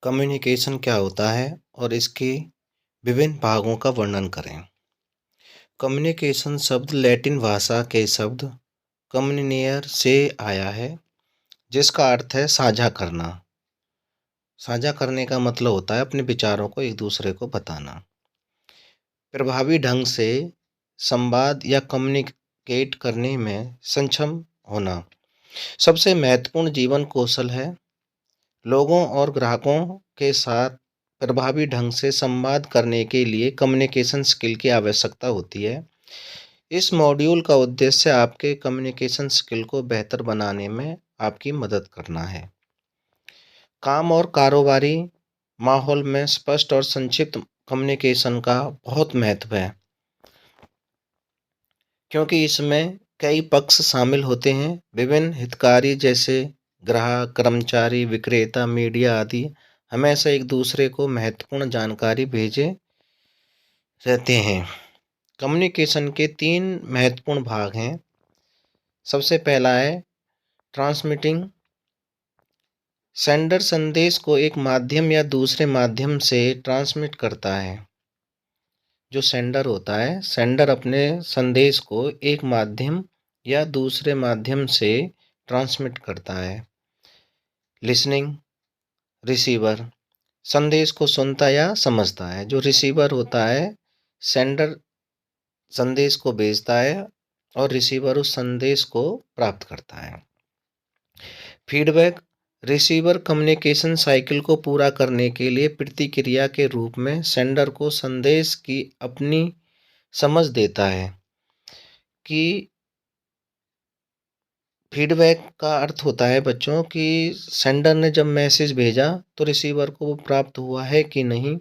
Communication क्या होता है और इसके विभिन्न भागों का वर्णन करें। कम्युनिकेशन शब्द लैटिन भाषा के शब्द कम्युनियर से आया है, जिसका अर्थ है साझा करना। साझा करने का मतलब होता है अपने विचारों को एक दूसरे को बताना। प्रभावी ढंग से संवाद या कम्युनिकेट करने में सक्षम होना सबसे महत्वपूर्ण जीवन कौशल है। लोगों और ग्राहकों के साथ प्रभावी ढंग से संवाद करने के लिए कम्युनिकेशन स्किल की आवश्यकता होती है। इस मॉड्यूल का उद्देश्य आपके कम्युनिकेशन स्किल को बेहतर बनाने में आपकी मदद करना है। काम और कारोबारी माहौल में स्पष्ट और संक्षिप्त कम्युनिकेशन का बहुत महत्व है, क्योंकि इसमें कई पक्ष शामिल होते हैं। विभिन्न हितधारक जैसे ग्राहक, कर्मचारी, विक्रेता, मीडिया आदि हमेशा एक दूसरे को महत्वपूर्ण जानकारी भेजे रहते हैं। कम्युनिकेशन के 3 महत्वपूर्ण भाग हैं। सबसे पहला है ट्रांसमिटिंग। सेंडर संदेश को एक माध्यम या दूसरे माध्यम से ट्रांसमिट करता है। जो सेंडर होता है, सेंडर अपने संदेश को एक माध्यम या दूसरे माध्यम से ट्रांसमिट करता है। लिसनिंग, रिसीवर संदेश को सुनता या समझता है। जो रिसीवर होता है, सेंडर संदेश को भेजता है और रिसीवर उस संदेश को प्राप्त करता है। फीडबैक, रिसीवर कम्युनिकेशन साइकिल को पूरा करने के लिए प्रतिक्रिया के रूप में सेंडर को संदेश की अपनी समझ देता है। कि फीडबैक का अर्थ होता है बच्चों कि सेंडर ने जब मैसेज भेजा तो रिसीवर को वो प्राप्त हुआ है कि नहीं।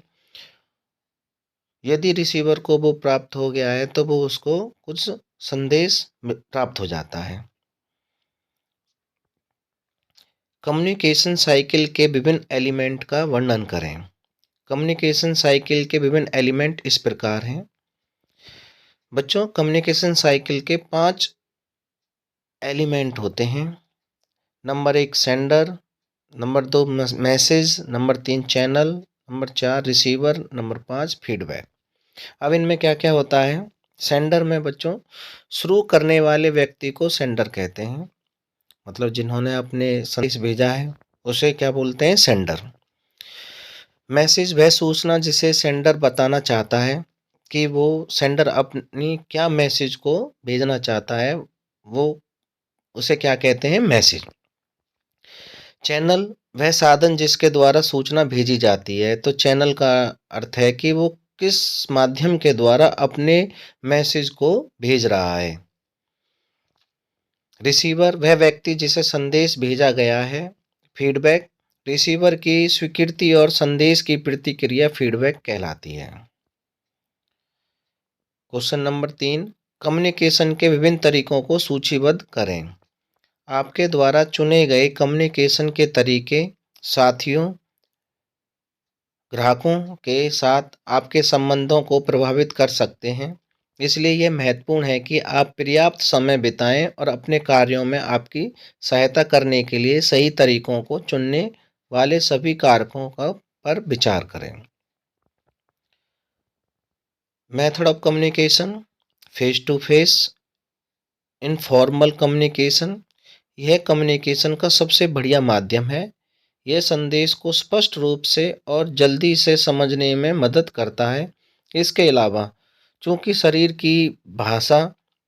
यदि रिसीवर को वो प्राप्त हो गया है तो वो उसको कुछ संदेश प्राप्त हो जाता है। कम्युनिकेशन साइकिल के विभिन्न एलिमेंट का वर्णन करें। कम्युनिकेशन साइकिल के विभिन्न एलिमेंट इस प्रकार हैं। बच्चों, कम्युनिकेशन साइकिल के 5 एलिमेंट होते हैं। Number 1 sender, number 2 message, number 3 channel, number 4 receiver, number 5 feedback. अब इनमें क्या क्या होता है। सेंडर में बच्चों शुरू करने वाले व्यक्ति को सेंडर कहते हैं। मतलब जिन्होंने अपने संदेश भेजा है उसे क्या बोलते हैं, सेंडर। मैसेज वह सूचना जिसे सेंडर बताना चाहता है कि वो सेंडर अपनी क्या मैसेज को भेजना चाहता है, वो उसे क्या कहते हैं, मैसेज। चैनल वह साधन जिसके द्वारा सूचना भेजी जाती है। तो चैनल का अर्थ है कि वो किस माध्यम के द्वारा अपने मैसेज को भेज रहा है। रिसीवर वह व्यक्ति जिसे संदेश भेजा गया है। फीडबैक रिसीवर की स्वीकृति और संदेश की प्रतिक्रिया फीडबैक कहलाती है। क्वेश्चन नंबर 3, कम्युनिकेशन के विभिन्न तरीकों को सूचीबद्ध करें। आपके द्वारा चुने गए कम्युनिकेशन के तरीके साथियों, ग्राहकों के साथ आपके संबंधों को प्रभावित कर सकते हैं। इसलिए यह महत्वपूर्ण है कि आप पर्याप्त समय बिताएं और अपने कार्यों में आपकी सहायता करने के लिए सही तरीकों को चुनने वाले सभी कारकों पर विचार करें। Method of communication, face to face, informal communication. यह कम्युनिकेशन का सबसे बढ़िया माध्यम है। यह संदेश को स्पष्ट रूप से और जल्दी से समझने में मदद करता है। इसके अलावा चूंकि शरीर की भाषा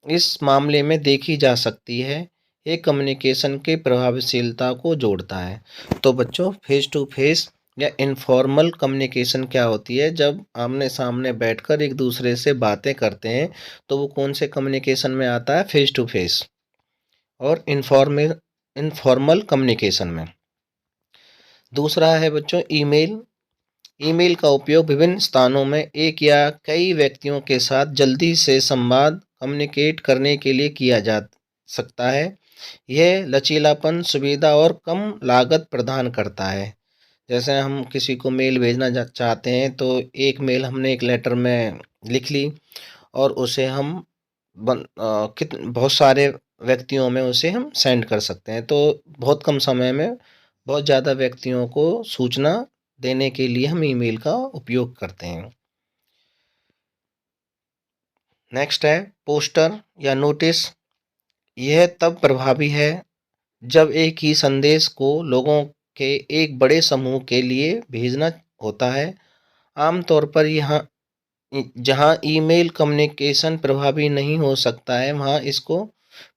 इस मामले में देखी जा सकती है, ये कम्युनिकेशन की प्रभावशीलता को जोड़ता है। तो बच्चों, फेस टू फेस या इनफॉर्मल कम्युनिकेशन क्या होती है, जब आमने सामने बैठकर एक दूसरे से बातें करते हैं तो वो कौन से कम्युनिकेशन में आता है, फेस टू फेस और इनफॉर्मल कम्युनिकेशन में। दूसरा है बच्चों ईमेल। ईमेल का उपयोग विभिन्न स्थानों में एक या कई व्यक्तियों के साथ जल्दी से संवाद कम्युनिकेट करने के लिए किया जा सकता है। यह लचीलापन, सुविधा और कम लागत प्रदान करता है। जैसे हम किसी को मेल भेजना चाहते हैं तो एक मेल हमने एक लेटर में लिख ली और उसे हम बहुत सारे व्यक्तियों में उसे हम सेंड कर सकते हैं। तो बहुत कम समय में बहुत ज़्यादा व्यक्तियों को सूचना देने के लिए हम ईमेल का उपयोग करते हैं। नेक्स्ट है पोस्टर या नोटिस। यह तब प्रभावी है जब एक ही संदेश को लोगों के एक बड़े समूह के लिए भेजना होता है। आमतौर पर यहाँ जहाँ ईमेल कम्युनिकेशन प्रभावी नहीं हो सकता है, वहाँ इसको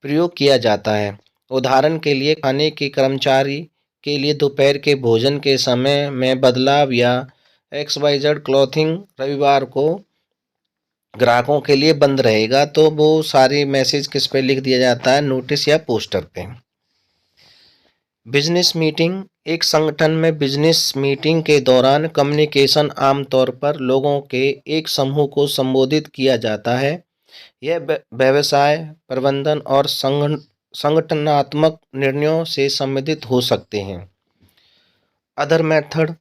प्रयोग किया जाता है। उदाहरण के लिए खाने के कर्मचारी के लिए दोपहर के भोजन के समय में बदलाव, या XYZ क्लॉथिंग रविवार को ग्राहकों के लिए बंद रहेगा, तो वो सारे मैसेज किस पे लिख दिया जाता है? नोटिस या पोस्टर पे। Business meeting. एक संगठन में बिजनेस मीटिंग के दौरान कम्युनिकेशन आमतौर पर लोगों के एक समूह को संबोधित किया जाता है। यह व्यवसाय प्रबंधन और संगठनात्मक निर्णयों से संबंधित हो सकते हैं। Other method: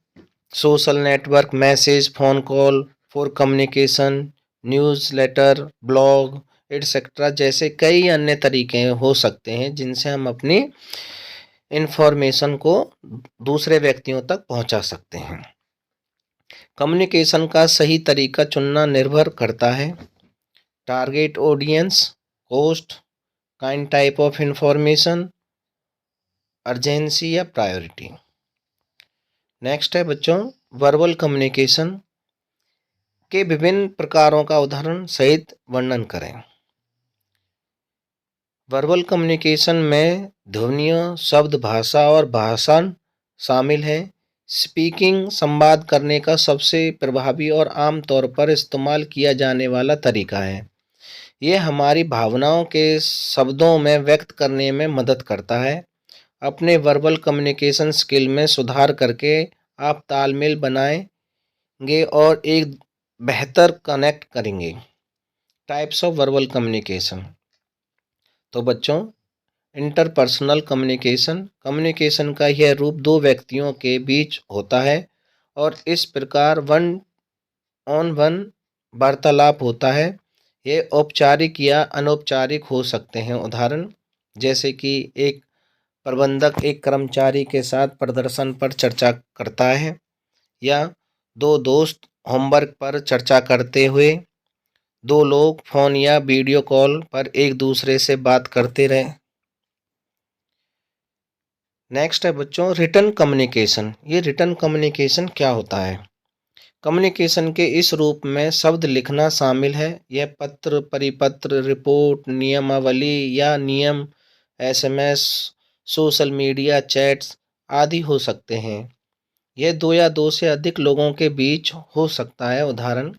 social network message, phone call for communication, newsletter, blog etcetera जैसे कई अन्य तरीके हो सकते हैं जिनसे हम अपनी इंफॉर्मेशन को दूसरे व्यक्तियों तक पहुंचा सकते हैं। कम्युनिकेशन का सही तरीका चुनना निर्भर करता है target audience, cost, kind type of information, urgency या प्रायोरिटी। नेक्स्ट है बच्चों वर्बल कम्युनिकेशन के विभिन्न प्रकारों का उदाहरण सहित वर्णन करें। वर्बल कम्युनिकेशन में ध्वनियों, शब्द, भाषा और भाषण शामिल है। स्पीकिंग संवाद करने का सबसे प्रभावी और आमतौर पर इस्तेमाल किया जाने वाला तरीका है। यह हमारी भावनाओं के शब्दों में व्यक्त करने में मदद करता है। अपने वर्बल कम्युनिकेशन स्किल में सुधार करके आप तालमेल बनाएंगे और एक बेहतर कनेक्ट करेंगे। Types of verbal communication. तो बच्चों इंटरपर्सनल कम्युनिकेशन का यह रूप दो व्यक्तियों के बीच होता है और इस प्रकार वन ऑन वन वार्तालाप होता है। ये औपचारिक या अनौपचारिक हो सकते हैं। उदाहरण जैसे कि एक प्रबंधक एक कर्मचारी के साथ प्रदर्शन पर चर्चा करता है, या दो दोस्त होमवर्क पर चर्चा करते हुए, दो लोग फोन या वीडियो कॉल पर एक दूसरे से बात करते रहे। नेक्स्ट है बच्चों रिटन कम्युनिकेशन। ये रिटन कम्युनिकेशन क्या होता है? कम्युनिकेशन के इस रूप में शब्द लिखना शामिल है। यह पत्र, परिपत्र, रिपोर्ट, नियमावली या नियम, SMS, सोशल मीडिया चैट्स आदि हो सकते हैं। यह दो या दो से अधिक लोगों के बीच हो सकता है। उदाहरण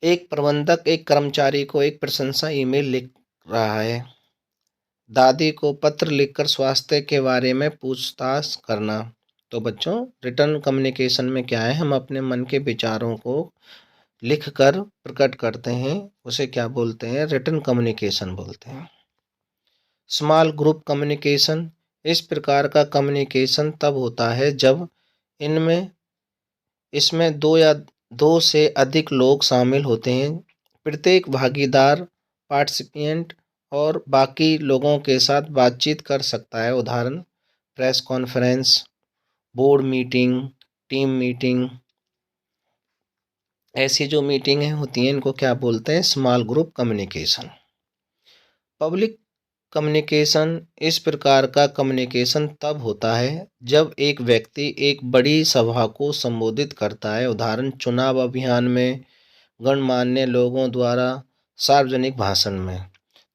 एक प्रबंधक एक कर्मचारी को एक प्रशंसा ईमेल लिख रहा है। दादी को पत्र लिखकर स्वास्थ्य के बारे में पूछताछ करना। तो बच्चों रिटन कम्युनिकेशन में क्या है? हम अपने मन के विचारों को लिखकर प्रकट करते हैं, उसे क्या बोलते हैं? रिटन कम्युनिकेशन बोलते हैं। Small group communication. इस प्रकार का कम्युनिकेशन तब होता है जब इसमें दो से अधिक लोग शामिल होते हैं। प्रत्येक भागीदार पार्टिसिपेंट और बाकी लोगों के साथ बातचीत कर सकता है। उदाहरण press conference, board meeting, team meeting. ऐसी जो मीटिंगें होती हैं इनको क्या बोलते हैं? Small group communication. Public communication. इस प्रकार का कम्युनिकेशन तब होता है जब एक व्यक्ति एक बड़ी सभा को संबोधित करता है। उदाहरण चुनाव अभियान में, गणमान्य लोगों द्वारा सार्वजनिक भाषण में।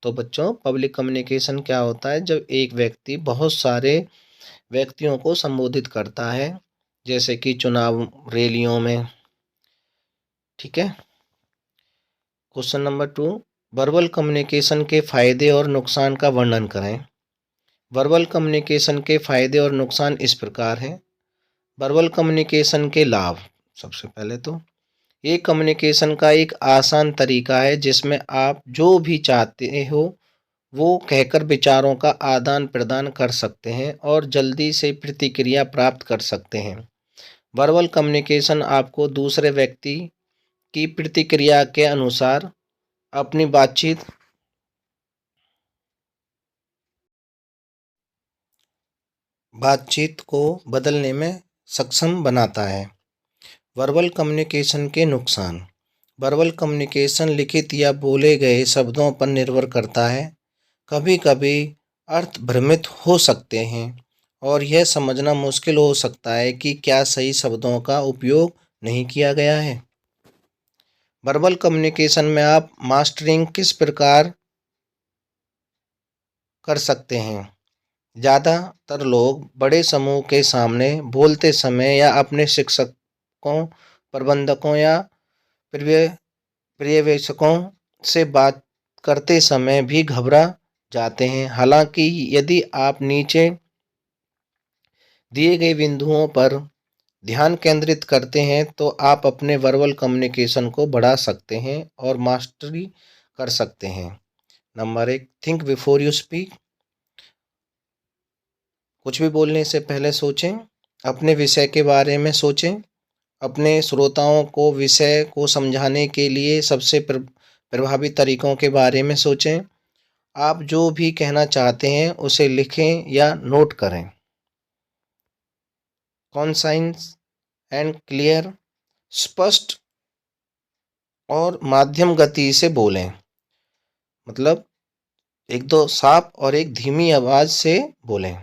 तो बच्चों पब्लिक कम्युनिकेशन क्या होता है? जब एक व्यक्ति बहुत सारे व्यक्तियों को संबोधित करता है, जैसे कि चुनाव रैलियों में। ठीक है। क्वेश्चन नंबर 2, वर्बल कम्युनिकेशन के फायदे और नुकसान का वर्णन करें। वर्बल कम्युनिकेशन के फायदे और नुकसान इस प्रकार हैं। वर्बल कम्युनिकेशन के लाभ। सबसे पहले तो ये कम्युनिकेशन का एक आसान तरीका है जिसमें आप जो भी चाहते हो वो कहकर विचारों का आदान प्रदान कर सकते हैं और जल्दी से प्रतिक्रिया प्राप्त कर सकते हैं। वर्बल कम्युनिकेशन आपको दूसरे व्यक्ति की प्रतिक्रिया के अनुसार अपनी बातचीत को बदलने में सक्षम बनाता है। वर्बल कम्युनिकेशन के नुकसान। वर्बल कम्युनिकेशन लिखित या बोले गए शब्दों पर निर्भर करता है। कभी कभी अर्थ भ्रमित हो सकते हैं और यह समझना मुश्किल हो सकता है कि क्या सही शब्दों का उपयोग नहीं किया गया है। वर्बल कम्युनिकेशन में आप मास्टरिंग किस प्रकार कर सकते हैं। ज़्यादातर लोग बड़े समूह के सामने बोलते समय या अपने शिक्षकों, प्रबंधकों या पर्य पर्यवेक्षकों से बात करते समय भी घबरा जाते हैं। हालांकि यदि आप नीचे दिए गए बिंदुओं पर ध्यान केंद्रित करते हैं तो आप अपने वर्बल कम्युनिकेशन को बढ़ा सकते हैं और मास्टरी कर सकते हैं। Number 1, think before you speak. कुछ भी बोलने से पहले सोचें। अपने विषय के बारे में सोचें। अपने श्रोताओं को विषय को समझाने के लिए सबसे प्रभावी तरीकों के बारे में सोचें। आप जो भी कहना चाहते हैं उसे लिखें या नोट करें। Conscience and clear. स्पष्ट और माध्यम गति से बोलें। मतलब एक दो साफ और एक धीमी आवाज से बोलें।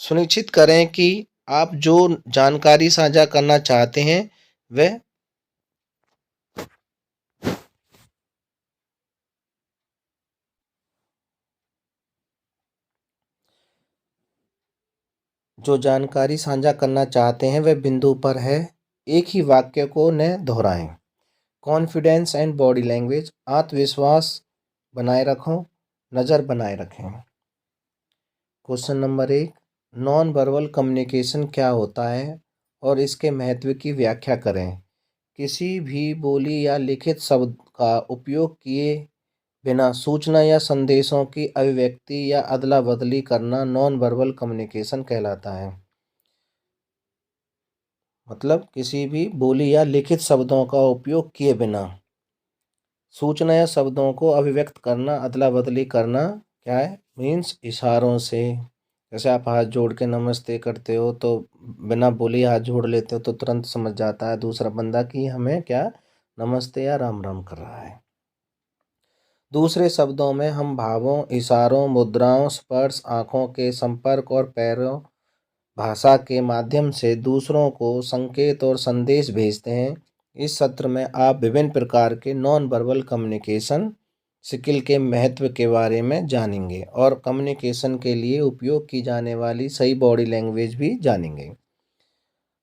सुनिश्चित करें कि आप जो जानकारी साझा करना चाहते हैं वह बिंदु पर है। एक ही वाक्य को न दोहराएं। Confidence and body language. आत्मविश्वास बनाए रखो, नज़र बनाए रखें। Question number 1, non verbal communication क्या होता है और इसके महत्व की व्याख्या करें। किसी भी बोली या लिखित शब्द का उपयोग किए बिना सूचना या संदेशों की अभिव्यक्ति या अदला बदली करना नॉन वर्बल कम्युनिकेशन कहलाता है। मतलब किसी भी बोली या लिखित शब्दों का उपयोग किए बिना सूचना या शब्दों को अभिव्यक्त करना, अदला बदली करना क्या है, मीन्स इशारों से। जैसे आप हाथ जोड़ के नमस्ते करते हो तो बिना बोले हाथ जोड़ लेते हो तो तुरंत समझ जाता है दूसरा बंदा कि हमें क्या नमस्ते या राम राम कर रहा है। दूसरे शब्दों में हम भावों, इशारों, मुद्राओं, स्पर्श, आँखों के संपर्क और पैरों भाषा के माध्यम से दूसरों को संकेत और संदेश भेजते हैं। इस सत्र में आप विभिन्न प्रकार के नॉन वर्बल कम्युनिकेशन स्किल के महत्व के बारे में जानेंगे और कम्युनिकेशन के लिए उपयोग की जाने वाली सही बॉडी लैंग्वेज भी जानेंगे।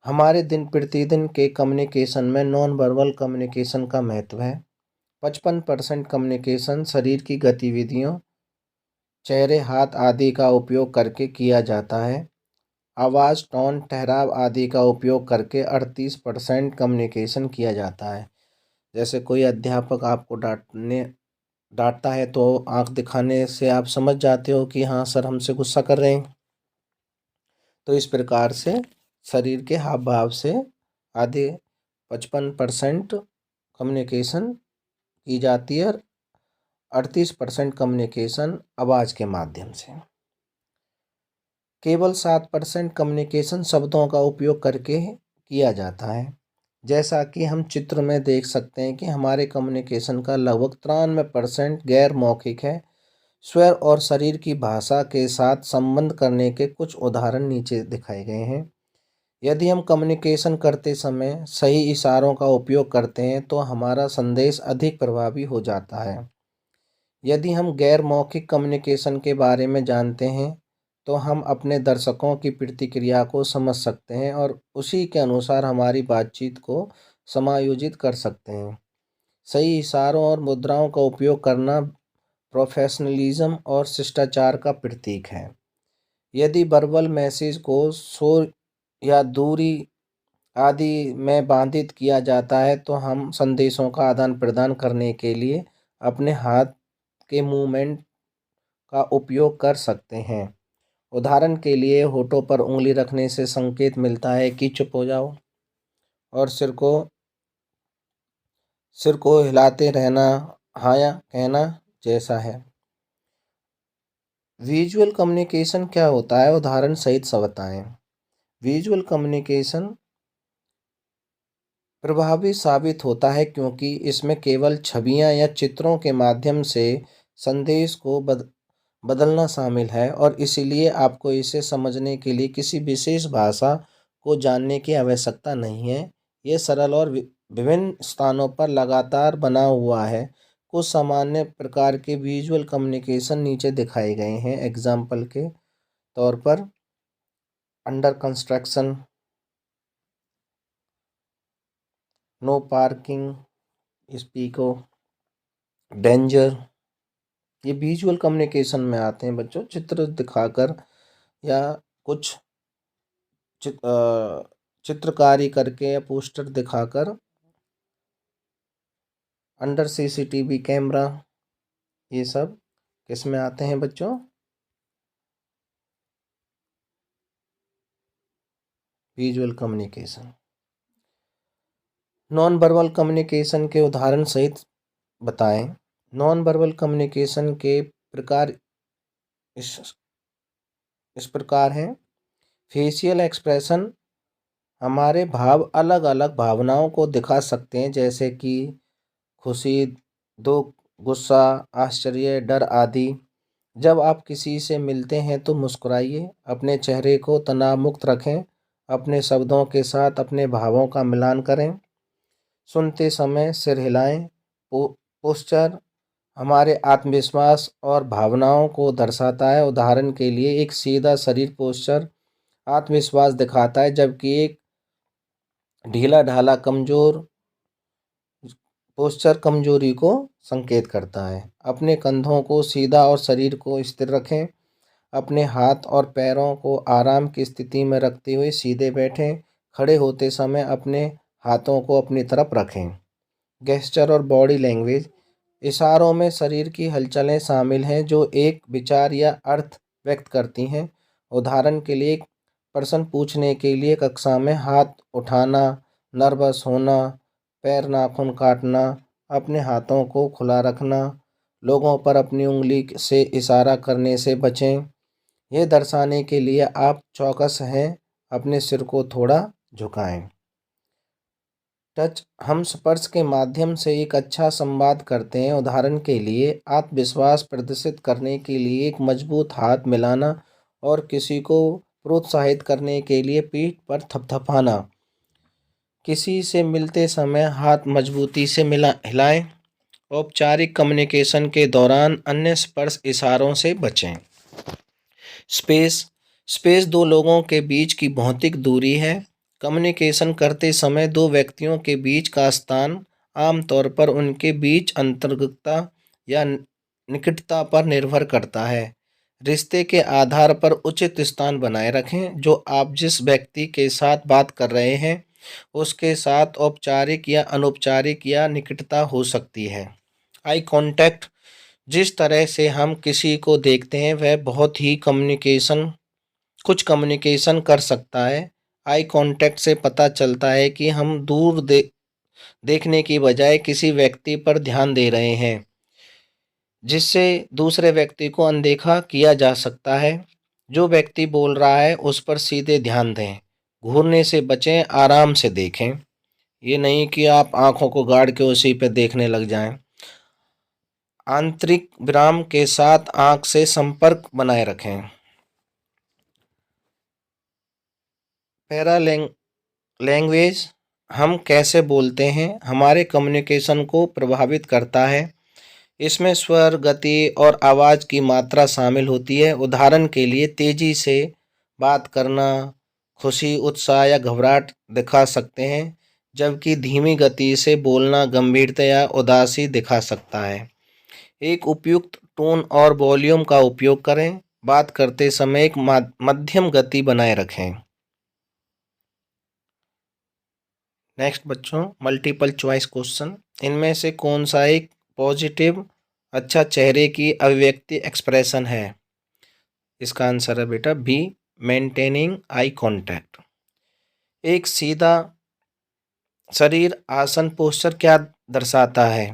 हमारे दिन प्रतिदिन के कम्युनिकेशन में नॉन वर्बल कम्युनिकेशन का महत्व है। 55% कम्युनिकेशन शरीर की गतिविधियों, चेहरे, हाथ आदि का उपयोग करके किया जाता है। आवाज़, टोन, ठहराव आदि का उपयोग करके 38% कम्युनिकेशन किया जाता है। जैसे कोई अध्यापक आपको डांटता है तो आंख दिखाने से आप समझ जाते हो कि हाँ सर हमसे गुस्सा कर रहे हैं। तो इस प्रकार से शरीर के हाव भाव से आधे 55% कम्युनिकेशन की जाती है और 38% कम्युनिकेशन आवाज़ के माध्यम से। केवल 7% कम्युनिकेशन शब्दों का उपयोग करके किया जाता है। जैसा कि हम चित्र में देख सकते हैं कि हमारे कम्युनिकेशन का लगभग 93% गैर मौखिक है। स्वर और शरीर की भाषा के साथ संबंध करने के कुछ उदाहरण नीचे दिखाए गए हैं। यदि हम कम्युनिकेशन करते समय सही इशारों का उपयोग करते हैं तो हमारा संदेश अधिक प्रभावी हो जाता है। यदि हम गैर मौखिक कम्युनिकेशन के बारे में जानते हैं तो हम अपने दर्शकों की प्रतिक्रिया को समझ सकते हैं और उसी के अनुसार हमारी बातचीत को समायोजित कर सकते हैं। सही इशारों और मुद्राओं का उपयोग करना प्रोफेशनलिज्म और शिष्टाचार का प्रतीक है। यदि वर्बल मैसेज को शोर या दूरी आदि में बाधित किया जाता है तो हम संदेशों का आदान प्रदान करने के लिए अपने हाथ के मूवमेंट का उपयोग कर सकते हैं। उदाहरण के लिए होठों पर उंगली रखने से संकेत मिलता है कि चुप हो जाओ और सिर को हिलाते रहना हाँ या कहना जैसा है। विजुअल कम्युनिकेशन क्या होता है, उदाहरण सहित सब बताएं। विजुअल कम्युनिकेशन प्रभावी साबित होता है क्योंकि इसमें केवल छवियां या चित्रों के माध्यम से संदेश को बदलना शामिल है और इसीलिए आपको इसे समझने के लिए किसी विशेष भाषा को जानने की आवश्यकता नहीं है। ये सरल और विभिन्न स्थानों पर लगातार बना हुआ है। कुछ सामान्य प्रकार के विजुअल कम्युनिकेशन नीचे दिखाए गए हैं एग्जाम्पल के तौर पर। अंडर कंस्ट्रक्शन, नो पार्किंग, स्पीको, डेंजर, ये विजुअल कम्युनिकेशन में आते हैं बच्चों। चित्र दिखाकर या कुछ चित्रकारी करके या पोस्टर दिखाकर। अंडर सीसीटीवी कैमरा, ये सब किस में आते हैं बच्चों? Visual communication. Non verbal communication के उदाहरण सहित बताएं। नॉन वर्बल कम्युनिकेशन के प्रकार इस प्रकार हैं। फेशियल एक्सप्रेशन, हमारे भाव अलग अलग भावनाओं को दिखा सकते हैं जैसे कि खुशी, दुख, गुस्सा, आश्चर्य, डर आदि। जब आप किसी से मिलते हैं तो मुस्कुराइए, अपने चेहरे को तनाव मुक्त रखें, अपने शब्दों के साथ अपने भावों का मिलान करें। सुनते समय सिर हिलाएं। पोस्चर हमारे आत्मविश्वास और भावनाओं को दर्शाता है। उदाहरण के लिए एक सीधा शरीर पोस्चर आत्मविश्वास दिखाता है जबकि एक ढीला ढाला कमजोर पोस्चर कमजोरी को संकेत करता है। अपने कंधों को सीधा और शरीर को स्थिर रखें। अपने हाथ और पैरों को आराम की स्थिति में रखते हुए सीधे बैठें। खड़े होते समय अपने हाथों को अपनी तरफ रखें। गेस्चर और बॉडी लैंग्वेज, इशारों में शरीर की हलचलें शामिल हैं जो एक विचार या अर्थ व्यक्त करती हैं। उदाहरण के लिए एक प्रश्न पूछने के लिए कक्षा में हाथ उठाना, नर्वस होना, पैर नाखून काटना, अपने हाथों को खुला रखना, लोगों पर अपनी उंगली से इशारा करने से बचें। यह दर्शाने के लिए आप चौकस हैं, अपने सिर को थोड़ा झुकाएं। टच, हम स्पर्श के माध्यम से एक अच्छा संवाद करते हैं। उदाहरण के लिए आत्मविश्वास प्रदर्शित करने के लिए एक मजबूत हाथ मिलाना और किसी को प्रोत्साहित करने के लिए पीठ पर थपथपाना। किसी से मिलते समय हाथ मजबूती से हिलाएं। औपचारिक कम्युनिकेशन के दौरान अन्य स्पर्श इशारों से बचें। स्पेस, स्पेस दो लोगों के बीच की भौतिक दूरी है। कम्युनिकेशन करते समय दो व्यक्तियों के बीच का स्थान आमतौर पर उनके बीच अंतरंगता या निकटता पर निर्भर करता है। रिश्ते के आधार पर उचित स्थान बनाए रखें। जो आप जिस व्यक्ति के साथ बात कर रहे हैं उसके साथ औपचारिक या अनौपचारिक या निकटता हो सकती है। आई कांटेक्ट, जिस तरह से हम किसी को देखते हैं वह बहुत ही कुछ कम्युनिकेशन कर सकता है। आई कांटेक्ट से पता चलता है कि हम दूर देखने की बजाय किसी व्यक्ति पर ध्यान दे रहे हैं, जिससे दूसरे व्यक्ति को अनदेखा किया जा सकता है। जो व्यक्ति बोल रहा है उस पर सीधे ध्यान दें। घूरने से बचें, आराम से देखें। ये नहीं कि आप आंखों को गाड़ के उसी पे देखने लग जाएं। आंतरिक विराम के साथ आंख से संपर्क बनाए रखें। पैरा लैंग्वेज, हम कैसे बोलते हैं हमारे कम्युनिकेशन को प्रभावित करता है। इसमें स्वर, गति और आवाज़ की मात्रा शामिल होती है। उदाहरण के लिए तेजी से बात करना खुशी, उत्साह या घबराहट दिखा सकते हैं, जबकि धीमी गति से बोलना गंभीरता या उदासी दिखा सकता है। एक उपयुक्त टोन और वॉल्यूम का उपयोग करें। बात करते समय एक मध्यम गति बनाए रखें। नेक्स्ट बच्चों, मल्टीपल चॉइस क्वेश्चन। इनमें से कौन सा एक पॉजिटिव अच्छा चेहरे की अभिव्यक्ति एक्सप्रेशन है? इसका आंसर है बेटा बी, मेंटेनिंग आई कांटेक्ट। एक सीधा शरीर आसन पोस्चर क्या दर्शाता है?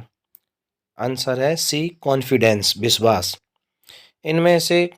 आंसर है सी, कॉन्फिडेंस, विश्वास। इनमें से